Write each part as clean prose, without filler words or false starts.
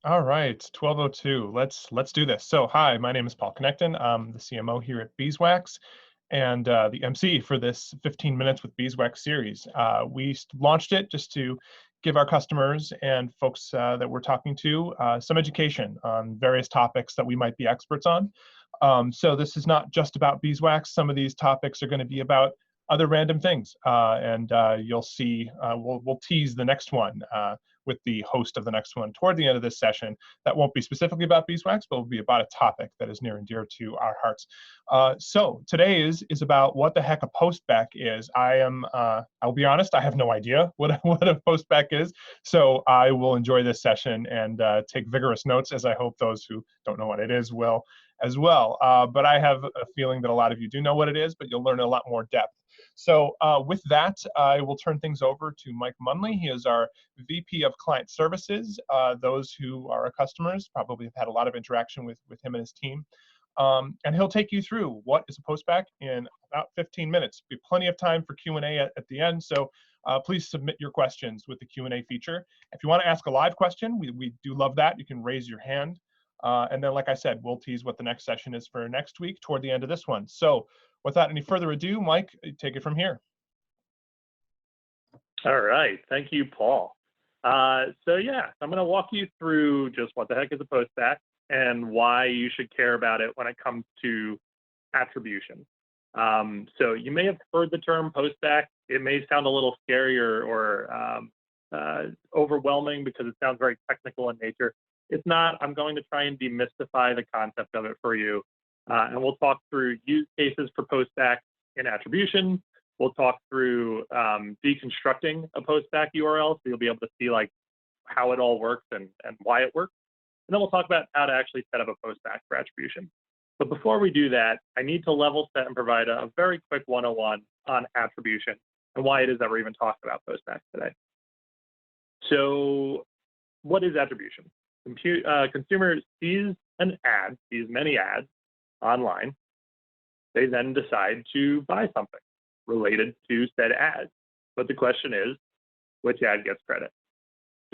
All right, 12:02. Let's do this. So, hi, my name is Paul Connecton. I'm the CMO here at Beeswax, and the MC for this 15 minutes with Beeswax series. We launched it just to give our customers and folks that we're talking to some education on various topics that we might be experts on. So this is not just about beeswax. Some of these topics are going to be about other random things, and you'll see. We'll tease the next one with the host of the next one toward the end of this session. That won't be specifically about beeswax, but will be about a topic that is near and dear to our hearts. So today is about what the heck a postback is. I'll be honest, I have no idea what what a postback is. So I will enjoy this session and take vigorous notes, as I hope those who don't know what it is will as well. But I have a feeling that a lot of you do know what it is, but you'll learn a lot more depth. So with that, I will turn things over to Mike Munley. He is our VP of Client Services. Those who are our customers probably have had a lot of interaction with him and his team. And he'll take you through what is a postback in about 15 minutes. Be plenty of time for Q&A at the end, so please submit your questions with the Q&A feature. If you want to ask a live question, we do love that. You can raise your hand. And then, like I said, we'll tease what the next session is for next week toward the end of this one. So without any further ado, Mike, take it from here. All right. Thank you, Paul. So yeah, I'm going to walk you through just what the heck is a postback and why you should care about it when it comes to attribution. So you may have heard the term postback. It may sound a little scary or overwhelming because it sounds very technical in nature. It's not. I'm going to try and demystify the concept of it for you. And we'll talk through use cases for postback in attribution. We'll talk through deconstructing a postback URL, so you'll be able to see like how it all works and why it works. And then we'll talk about how to actually set up a postback for attribution. But before we do that, I need to level set and provide a very quick 101 on attribution and why it is that we're even talking about postbacks today. So what is attribution? Consumer sees an ad, sees many ads online. They then decide to buy something related to said ad. But the question is, which ad gets credit?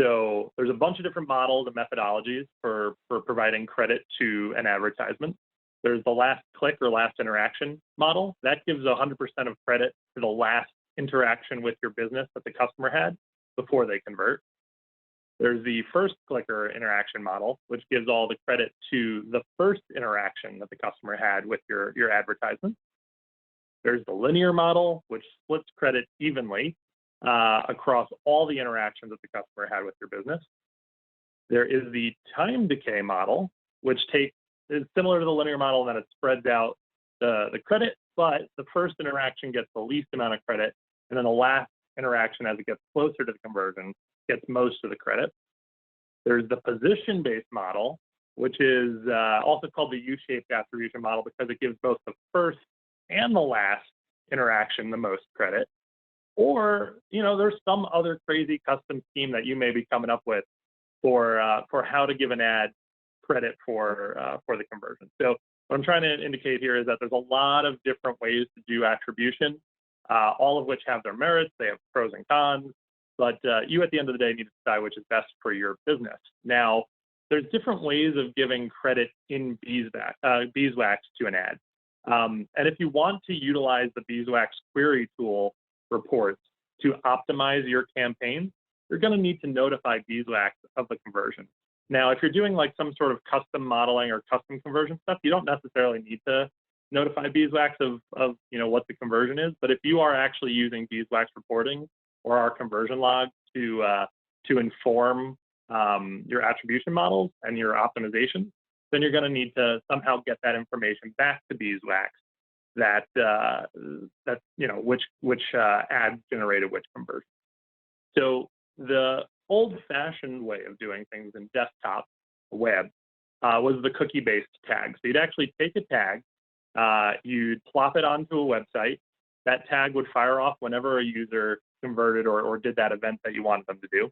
So there's a bunch of different models and methodologies for providing credit to an advertisement. There's the last click or last interaction model. That gives 100% of credit to the last interaction with your business that the customer had before they convert. There's the first clicker interaction model, which gives all the credit to the first interaction that the customer had with your advertisement. There's the linear model, which splits credit evenly across all the interactions that the customer had with your business. There is the time decay model, which is similar to the linear model in that it spreads out the credit, but the first interaction gets the least amount of credit, and then the last interaction, as it gets closer to the conversion, gets most of the credit. There's the position-based model, which is also called the U-shaped attribution model because it gives both the first and the last interaction the most credit. Or, there's some other crazy custom scheme that you may be coming up with for how to give an ad credit for the conversion. So what I'm trying to indicate here is that there's a lot of different ways to do attribution, all of which have their merits. They have pros and cons. But you, at the end of the day, need to decide which is best for your business. Now, there's different ways of giving credit in beeswax to an ad. And if you want to utilize the beeswax query tool reports to optimize your campaign, you're going to need to notify beeswax of the conversion. Now, if you're doing like some sort of custom modeling or custom conversion stuff, you don't necessarily need to notify beeswax of what the conversion is. But if you are actually using beeswax reporting or our conversion log to inform your attribution models and your optimization, then you're going to need to somehow get that information back to beeswax that which ad generated which conversion. So the old-fashioned way of doing things in desktop web was the cookie-based tag. So you'd actually take a tag, you'd plop it onto a website. That tag would fire off whenever a user converted or did that event that you wanted them to do.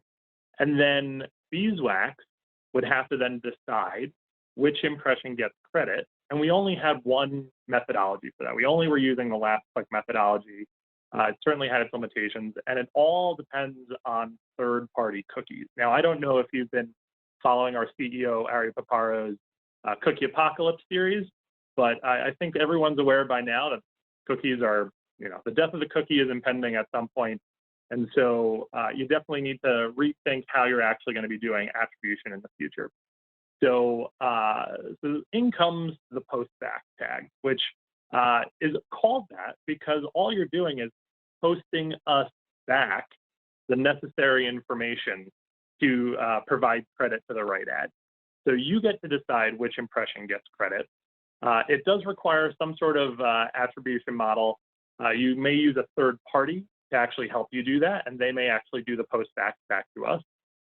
And then beeswax would have to then decide which impression gets credit. And we only had one methodology for that. We only were using the last click methodology. It certainly had its limitations, and it all depends on third-party cookies. Now, I don't know if you've been following our CEO, Ari Paparo's Cookie Apocalypse series. But I think everyone's aware by now that cookies are, the death of the cookie is impending at some point. And so you definitely need to rethink how you're actually going to be doing attribution in the future. So, in comes the postback tag, which is called that because all you're doing is posting us back the necessary information to provide credit to the right ad. So you get to decide which impression gets credit. It does require some sort of attribution model. You may use a third party to actually help you do that, and they may actually do the postback back to us.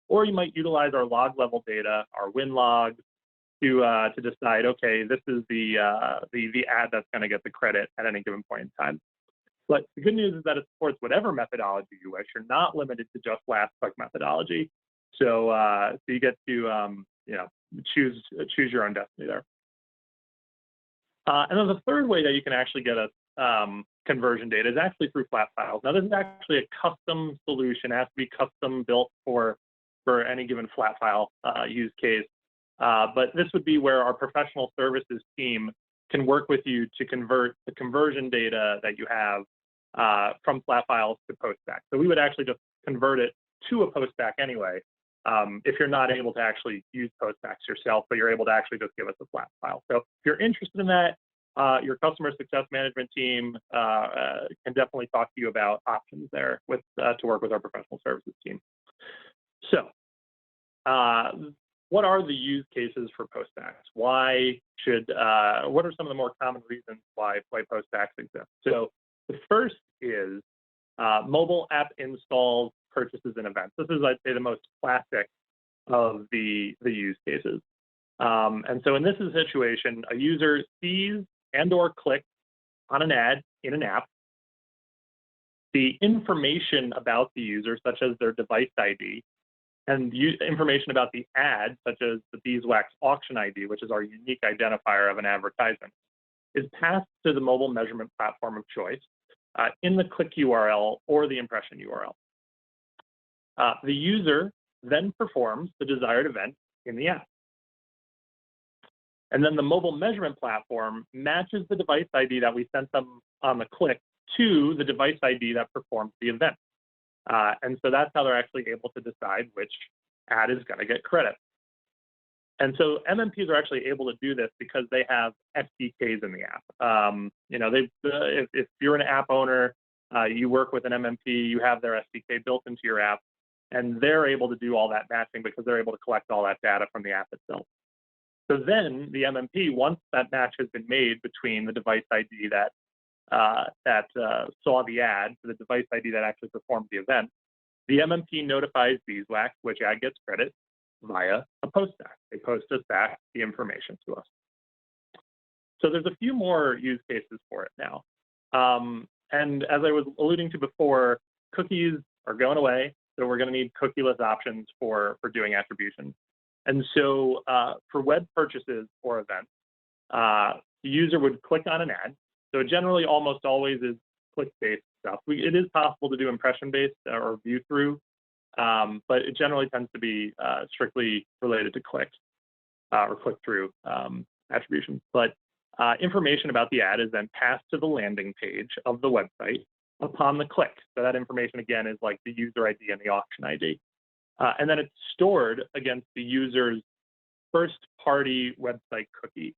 Or you might utilize our log level data, our win logs, to decide, okay, this is the ad that's going to get the credit at any given point in time. But the good news is that it supports whatever methodology you wish. You're not limited to just last click methodology. So you get to choose your own destiny there. And then the third way that you can actually get a conversion data is actually through flat files. Now this is actually a custom solution. It has to be custom built for any given flat file use case. But this would be where our professional services team can work with you to convert the conversion data that you have from flat files to postback. So we would actually just convert it to a postback anyway, if you're not able to actually use postbacks yourself, but you're able to actually just give us a flat file. So if you're interested in that, your customer success management team can definitely talk to you about options there to work with our professional services team. So what are the use cases for postbacks? What are some of the more common reasons why postbacks exist? So the first is mobile app installs, purchases, and events. This is, I'd say, the most classic of the use cases. And so in this situation, a user sees and/or clicks on an ad in an app. The information about the user, such as their device ID, and information about the ad, such as the Beeswax auction ID, which is our unique identifier of an advertisement, is passed to the mobile measurement platform of choice in the click URL or the impression URL. The user then performs the desired event in the app. And then the mobile measurement platform matches the device ID that we sent them on the click to the device ID that performs the event. And so that's how they're actually able to decide which ad is going to get credit. And so MMPs are actually able to do this because they have SDKs in the app. If you're an app owner, you work with an MMP, you have their SDK built into your app, and they're able to do all that matching because they're able to collect all that data from the app itself. So then the MMP, once that match has been made between the device ID that saw the ad to the device ID that actually performed the event, the MMP notifies Beeswax which ad gets credit via a postback. They post us back the information to us. So there's a few more use cases for it now. And as I was alluding to before, cookies are going away, so we're going to need cookieless options for doing attribution. And so for web purchases or events, the user would click on an ad. So it generally almost always is click-based stuff. It is possible to do impression-based or view-through, but it generally tends to be strictly related to click or click-through attribution. But information about the ad is then passed to the landing page of the website upon the click. So that information, again, is like the user ID and the auction ID. And then it's stored against the user's first-party website cookie.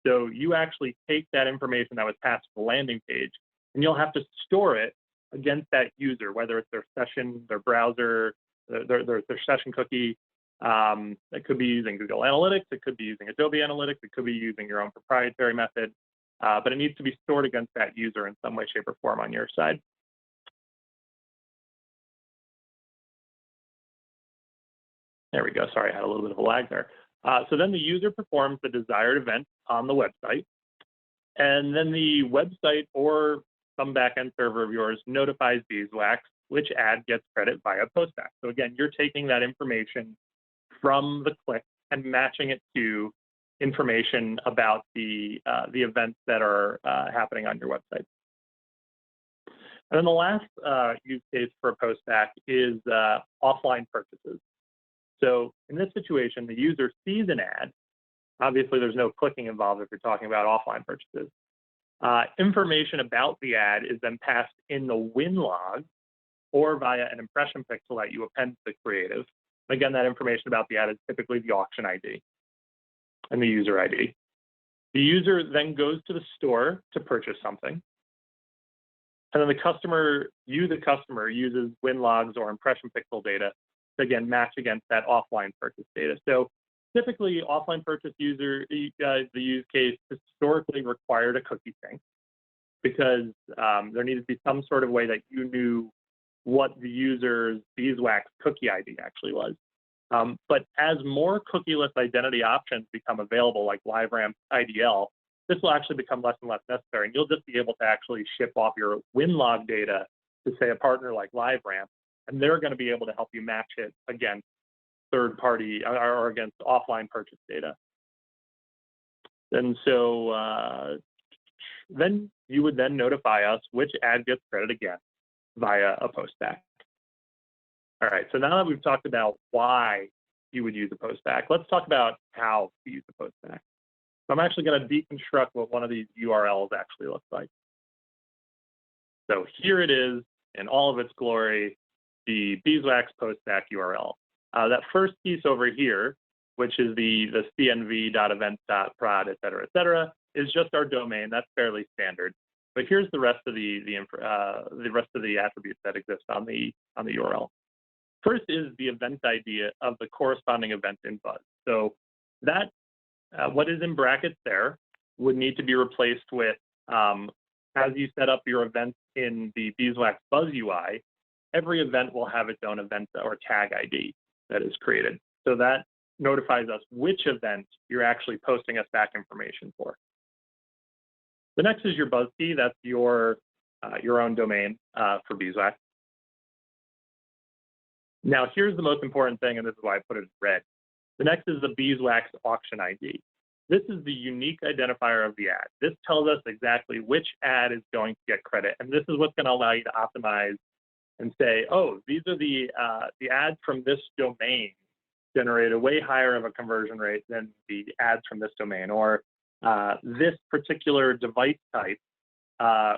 So you actually take that information that was passed to the landing page, and you'll have to store it against that user, whether it's their session, their browser, their session cookie. It could be using Google Analytics, it could be using Adobe Analytics, it could be using your own proprietary method, but it needs to be stored against that user in some way, shape, or form on your side. There we go. Sorry, I had a little bit of a lag there. So then the user performs the desired event on the website, and then the website or some backend server of yours notifies Beeswax which ad gets credit via postback. So again, you're taking that information from the click and matching it to information about the events that are happening on your website. And then the last use case for a postback is offline purchases. So in this situation, the user sees an ad. Obviously, there's no clicking involved if you're talking about offline purchases. Information about the ad is then passed in the win log or via an impression pixel that you append to the creative. Again, that information about the ad is typically the auction ID and the user ID. The user then goes to the store to purchase something. And then the customer uses win logs or impression pixel data to, again, match against that offline purchase data. So typically, offline purchase the use case historically required a cookie sync because there needed to be some sort of way that you knew what the user's Beeswax cookie ID actually was. But as more cookieless identity options become available, like LiveRamp IDL, this will actually become less and less necessary. And you'll just be able to actually ship off your win log data to, say, a partner like LiveRamp, and they're going to be able to help you match it against third-party or against offline purchase data. And so then you would then notify us which ad gets credit again via a postback. All right, so now that we've talked about why you would use a postback, let's talk about how to use a postback. So I'm actually going to deconstruct what one of these URLs actually looks like. So here it is in all of its glory, the Beeswax postback URL. That first piece over here, which is the cnv.event.prod, et cetera, is just our domain. That's fairly standard. But here's the rest of the rest of the attributes that exist on the URL. First is the event ID of the corresponding event in Buzz. So that what is in brackets there would need to be replaced with, as you set up your events in the Beeswax Buzz UI, every event will have its own event or tag ID that is created. So that notifies us which event you're actually posting us back information for. The next is your Buzz key. That's your own domain for Beeswax. Now, here's the most important thing, and this is why I put it in red. The next is the Beeswax auction ID. This is the unique identifier of the ad. This tells us exactly which ad is going to get credit, and this is what's going to allow you to optimize and say, oh, these are the ads from this domain generate a way higher of a conversion rate than the ads from this domain, or this particular device type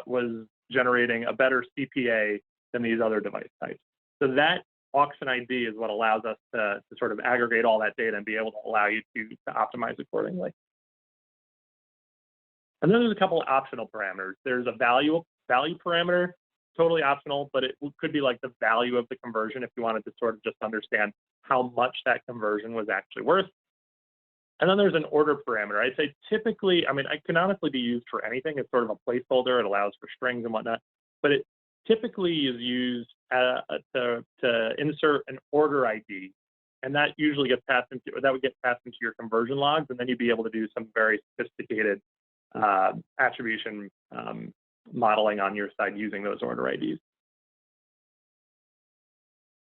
was generating a better CPA than these other device types. So that auction ID is what allows us to sort of aggregate all that data and be able to allow you to optimize accordingly. And then there's a couple of optional parameters. There's a value parameter, totally optional, but it could be like the value of the conversion if you wanted to sort of just understand how much that conversion was actually worth. And then there's an order parameter. I'd say typically, I mean, it can honestly be used for anything. It's sort of a placeholder. It allows for strings and whatnot, but it typically is used to insert an order ID, and that usually gets passed into, or that would get passed into your conversion logs, and then you'd be able to do some very sophisticated attribution modeling on your side using those order IDs.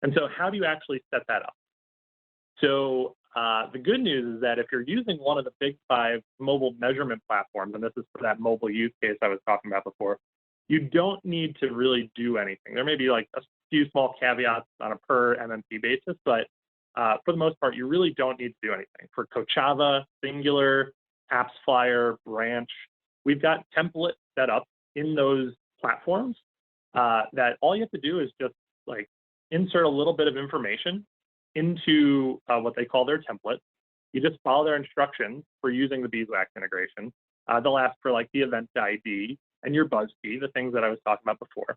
And so how do you actually set that up? So the good news is that if you're using one of the big 5 mobile measurement platforms, and this is for that mobile use case I was talking about before, you don't need to really do anything. There may be like a few small caveats on a per MMP basis, but for the most part, you really don't need to do anything. For Kochava, Singular, AppsFlyer, Branch, we've got templates set up in those platforms that all you have to do is just like insert a little bit of information into what they call their template. You just follow their instructions for using the Beeswax integration. They'll ask for like the event ID and your Buzz key, the things that I was talking about before.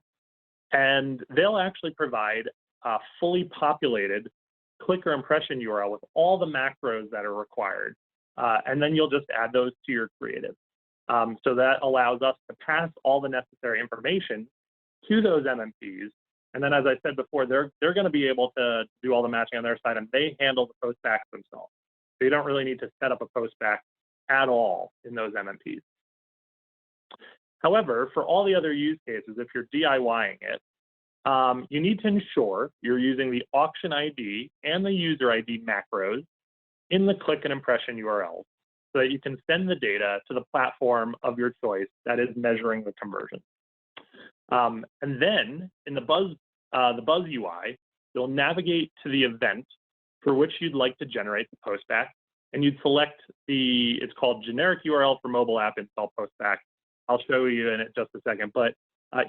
And they'll actually provide a fully populated clicker impression URL with all the macros that are required. And then you'll just add those to your creative. So that allows us to pass all the necessary information to those MMPs. And then, as I said before, they're going to be able to do all the matching on their side, and they handle the postbacks themselves. So you don't really need to set up a postback at all in those MMPs. However, for all the other use cases, if you're DIYing it, you need to ensure you're using the auction ID and the user ID macros in the click and impression URLs so that you can send the data to the platform of your choice that is measuring the conversion. And then in the Buzz UI, you'll navigate to the event for which you'd like to generate the postback, and you'd select it's called generic URL for mobile app install postback. I'll show you in it just a second, but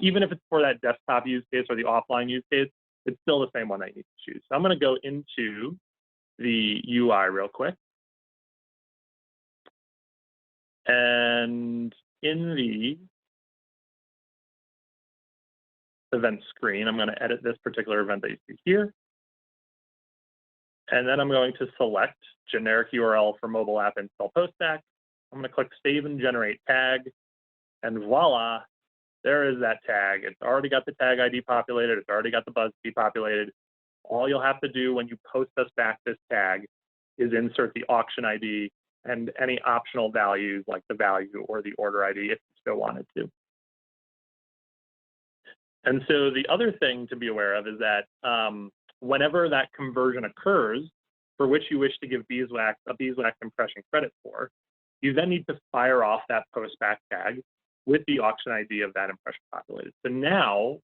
even if it's for that desktop use case or the offline use case, it's still the same one that you need to choose. So I'm going to go into the UI real quick. And in the event screen, I'm going to edit this particular event that you see here. And then I'm going to select generic URL for mobile app install postback. I'm going to click save and generate tag. And voila, there is that tag. It's already got the tag ID populated. It's already got the BuzzFeed populated. All you'll have to do when you post us back this tag is insert the auction ID and any optional values like the value or the order ID if you still wanted to. And so the other thing to be aware of is that whenever that conversion occurs, for which you wish to give Beeswax a Beeswax impression credit for, you then need to fire off that postback tag with the auction ID of that impression populated. So now,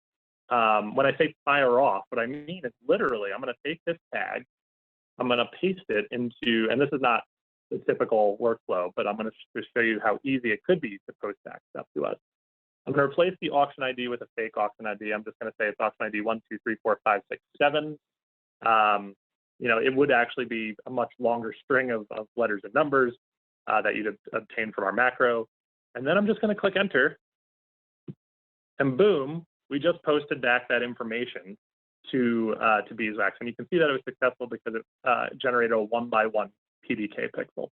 when I say fire off, what I mean is literally, I'm going to take this tag, I'm going to paste it into, and this is not the typical workflow, but I'm going to show you how easy it could be to post back stuff to us. I'm going to replace the auction ID with a fake auction ID. I'm just going to say it's auction ID 1, 2, 3, 4, 5, 6, 7. You know, it would actually be a much longer string of letters and numbers that you'd obtain from our macro. And then I'm just going to click enter, and boom, we just posted back that information to Beeswax. And you can see that it was successful because it generated a 1-by-1 PDK pixel.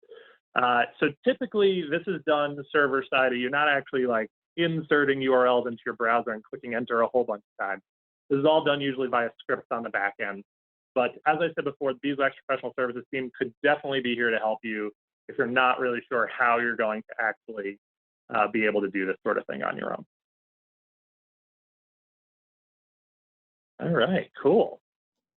So typically this is done server side. You're not actually like inserting URLs into your browser and clicking enter a whole bunch of times. This is all done usually via scripts on the back end. But as I said before, the Beeswax Professional Services team could definitely be here to help you if you're not really sure how you're going to actually be able to do this sort of thing on your own. All right, cool.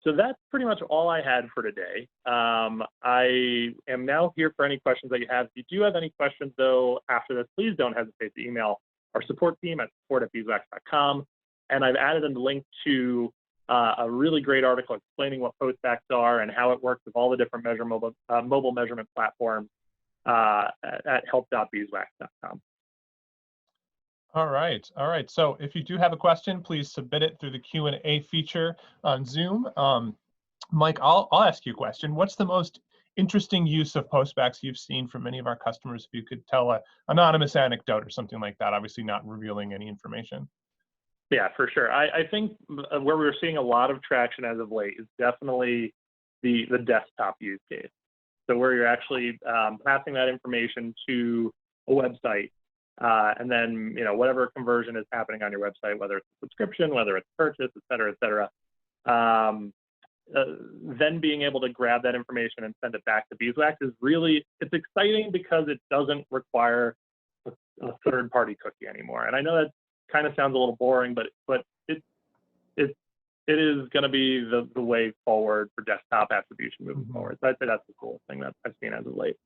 So that's pretty much all I had for today. I am now here for any questions that you have. If you do have any questions, though, after this, please don't hesitate to email our support team at support@beeswax.com. And I've added a link to a really great article explaining what postbacks are and how it works with all the different mobile measurement platforms at help.beeswax.com. All right. All right. So if you do have a question, please submit it through the Q&A feature on Zoom. Mike, I'll ask you a question. What's the most interesting use of postbacks you've seen from many of our customers? If you could tell an anonymous anecdote or something like that, obviously not revealing any information. Yeah, for sure. I think where we're seeing a lot of traction as of late is definitely the desktop use case. So where you're actually passing that information to a website, and then whatever conversion is happening on your website, whether it's a subscription, whether it's purchase, et cetera, then being able to grab that information and send it back to Beeswax is it's exciting because it doesn't require a third-party cookie anymore. And I know that kind of sounds a little boring, but it is going to be the way forward for desktop attribution moving forward. So I'd say that's the coolest thing that I've seen as of late.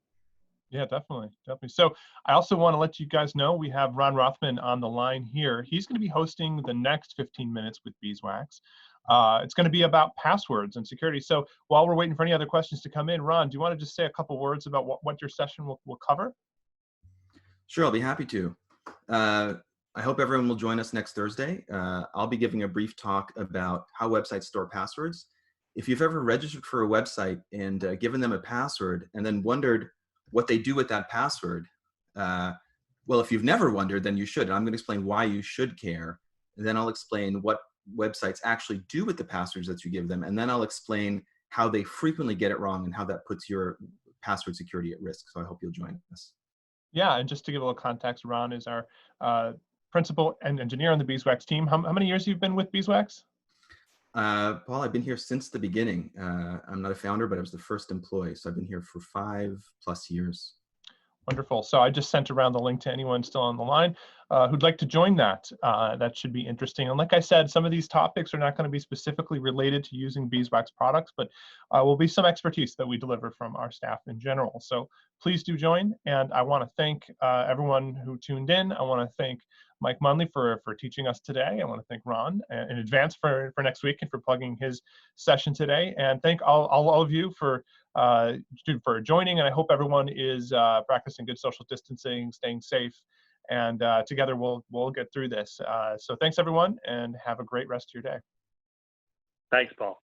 Yeah, definitely. So I also want to let you guys know we have Ron Rothman on the line here. He's going to be hosting the next 15 minutes with Beeswax. It's going to be about passwords and security. So while we're waiting for any other questions to come in, Ron, do you want to just say a couple words about what your session will cover? Sure, I'll be happy to. I hope everyone will join us next Thursday. I'll be giving a brief talk about how websites store passwords. If you've ever registered for a website and given them a password and then wondered what they do with that password, well, if you've never wondered, then you should. And I'm going to explain why you should care. And then I'll explain what websites actually do with the passwords that you give them. And then I'll explain how they frequently get it wrong and how that puts your password security at risk. So I hope you'll join us. Yeah, and just to give a little context, Ron is our principal and engineer on the Beeswax team. How many years have you been with Beeswax? Paul, I've been here since the beginning. I'm not a founder, but I was the first employee. So I've been here for 5+ years. Wonderful. So I just sent around the link to anyone still on the line who'd like to join that. That should be interesting. And like I said, some of these topics are not going to be specifically related to using beeswax products, but will be some expertise that we deliver from our staff in general. So please do join. And I want to thank everyone who tuned in. I want to thank Mike Munley for teaching us today. I want to thank Ron in advance for next week and for plugging his session today. And thank all of you for joining. And I hope everyone is practicing good social distancing, staying safe, and together we'll get through this. So thanks everyone, and have a great rest of your day. Thanks, Paul.